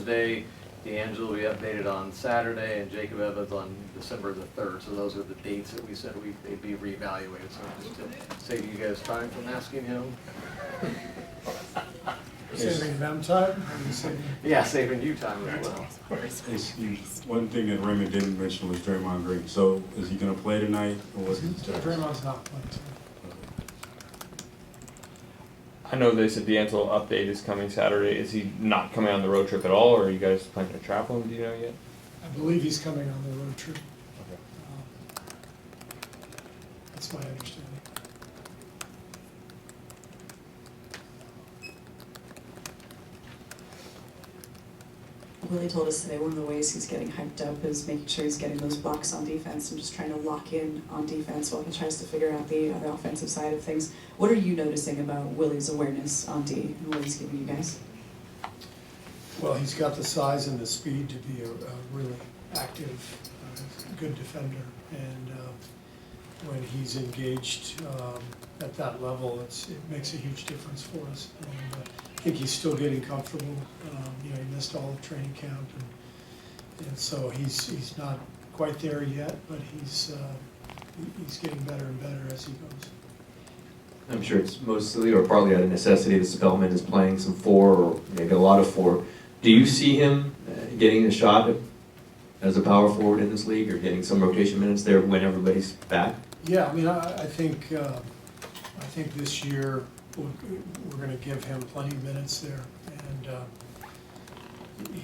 Thursday, D'Angelo will be updated on Saturday, and Jacob Evans on December the 3rd. So those are the dates that we said they'd be reevaluated. So just to save you guys time from asking him. Saving them time? Yeah, saving you time as well. One thing that Raymond didn't mention was Draymond Green. So is he going to play tonight? Or was Draymond's not playing tonight. I know they said the D'Angelo update is coming Saturday. Is he not coming on the road trip at all, or are you guys planning to travel him? Do you know yet? I believe he's coming on the road trip. Okay. That's my understanding. Willie told us today one of the ways he's getting hyped up is making sure he's getting those blocks on defense and just trying to lock in on defense while he tries to figure out the offensive side of things. What are you noticing about Willie's awareness on D and what he's giving you guys? Well, he's got the size and the speed to be a really active, good defender. And when he's engaged at that level, it makes a huge difference for us. And, I think he's still getting comfortable. You know, he missed all the training camp, and so he's not quite there yet, but he's getting better and better as he goes. I'm sure it's mostly or partly out of necessity that Spellman is playing some 4 or maybe a lot of 4. Do you see him getting a shot as a power forward in this league, or getting some rotation minutes there when everybody's back? Yeah, I mean, I think this year we're going to give him plenty of minutes there, and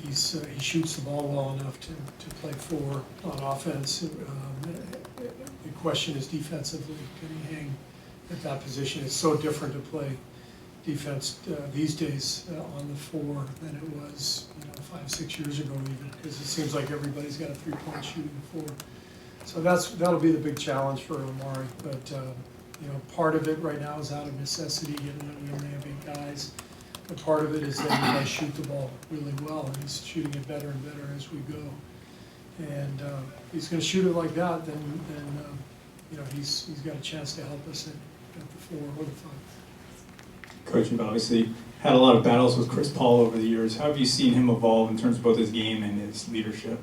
he shoots the ball well enough to play 4 on offense. The question is defensively, can he hang at that position? It's so different to play defense these days on the 4 than it was 5-6 years ago even, because it seems like everybody's got a 3-point shooting 4. So that'll be the big challenge for Omari, but part of it right now is out of necessity, given that we only have 8 guys. But part of it is that he does shoot the ball really well, and he's shooting it better and better as we go. And if he's going to shoot it like that, then he's got a chance to help us at the 4 or the 5. Coach, you've obviously had a lot of battles with Chris Paul over the years. How have you seen him evolve in terms of both his game and his leadership?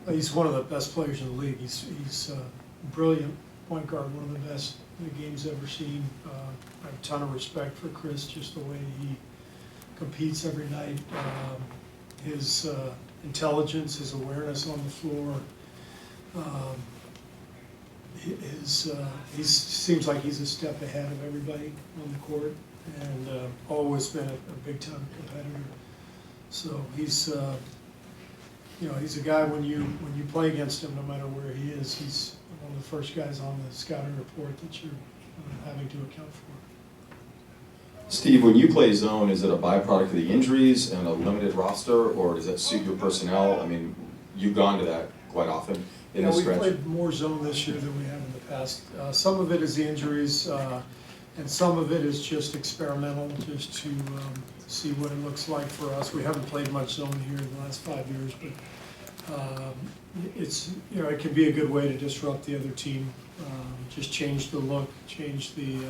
He's one of the best players in the league. He's a brilliant point guard, one of the best the game's ever seen. I have a ton of respect for Chris, just the way he competes every night. His intelligence, his awareness on the floor. He seems like he's a step ahead of everybody on the court, and always been a big-time competitor. So he's a guy when you play against him, no matter where he is, he's one of the first guys on the scouting report that you're having to account for. Steve, when you play zone, is it a byproduct of the injuries and a limited roster, or does that suit your personnel? I mean, you've gone to that quite often in this stretch. We played more zone this year than we have in the past. Some of it is the injuries, and some of it is just experimental, just to see what it looks like for us. We haven't played much zone here in the last 5 years, but it's it can be a good way to disrupt the other team. Just change the look, change the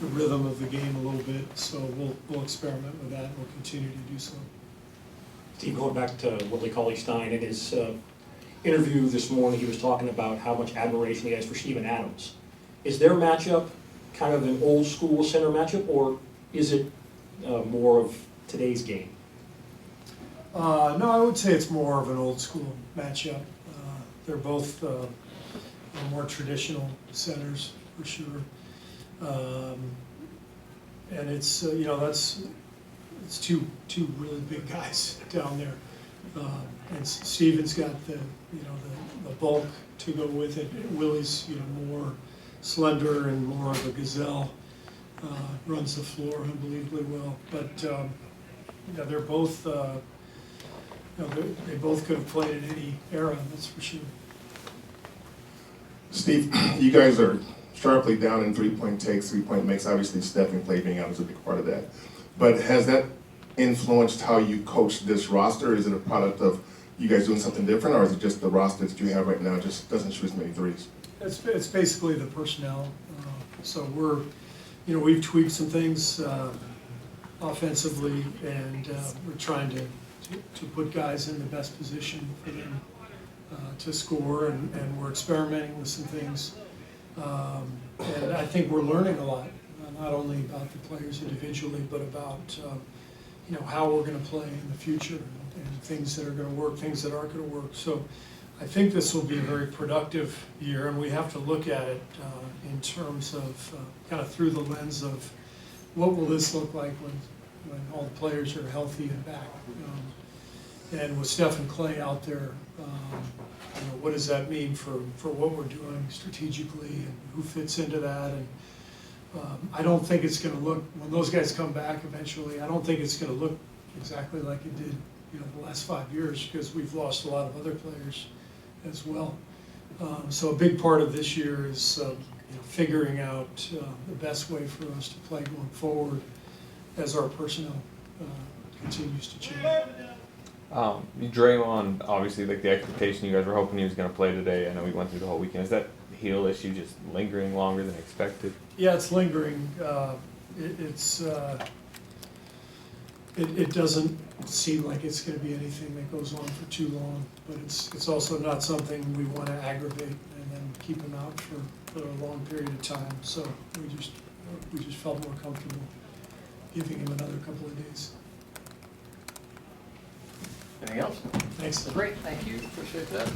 rhythm of the game a little bit. So we'll experiment with that, and we'll continue to do so. Steve, going back to Willie Cauley-Stein, in his interview this morning, he was talking about how much admiration he has for Steven Adams. Is their matchup kind of an old school center matchup, or is it more of today's game? No, I would say it's more of an old school matchup. They're both more traditional centers for sure, and it's it's two really big guys down there, and Steven's got the bulk to go with it. Willie's more slender and more of a gazelle. Runs the floor unbelievably well, but they're both. They both could have played in any era, that's for sure. Steve, you guys are sharply down in 3-point takes, 3-point makes. Obviously, Steph and Klay being out is a big part of that. But has that influenced how you coach this roster? Is it a product of you guys doing something different, or is it just the roster that you have right now just doesn't shoot as many threes? It's basically the personnel. So we've tweaked some things. offensively, and we're trying to put guys in the best position for them to score, and we're experimenting with some things. And I think we're learning a lot, not only about the players individually, but about how we're going to play in the future, and things that are going to work, things that aren't going to work. So I think this will be a very productive year, and we have to look at it in terms of kind of through the lens of what will this look like when all the players are healthy and back. And with Steph and Klay out there, what does that mean for what we're doing strategically, and who fits into that? And I don't think it's going to look, when those guys come back eventually, I don't think it's going to look exactly like it did the last 5 years, because we've lost a lot of other players as well. So a big part of this year is figuring out the best way for us to play going forward as our personnel continues to change. Draymond, obviously, like the expectation, you guys were hoping he was going to play today. I know we went through the whole weekend. Is that heel issue just lingering longer than expected? Yeah, it's lingering. It doesn't seem like it's going to be anything that goes on for too long, but it's also not something we want to aggravate and then keep him out for a long period of time. So we just felt more comfortable giving him another couple of days. Anything else? Thanks. Great, thank you, appreciate that.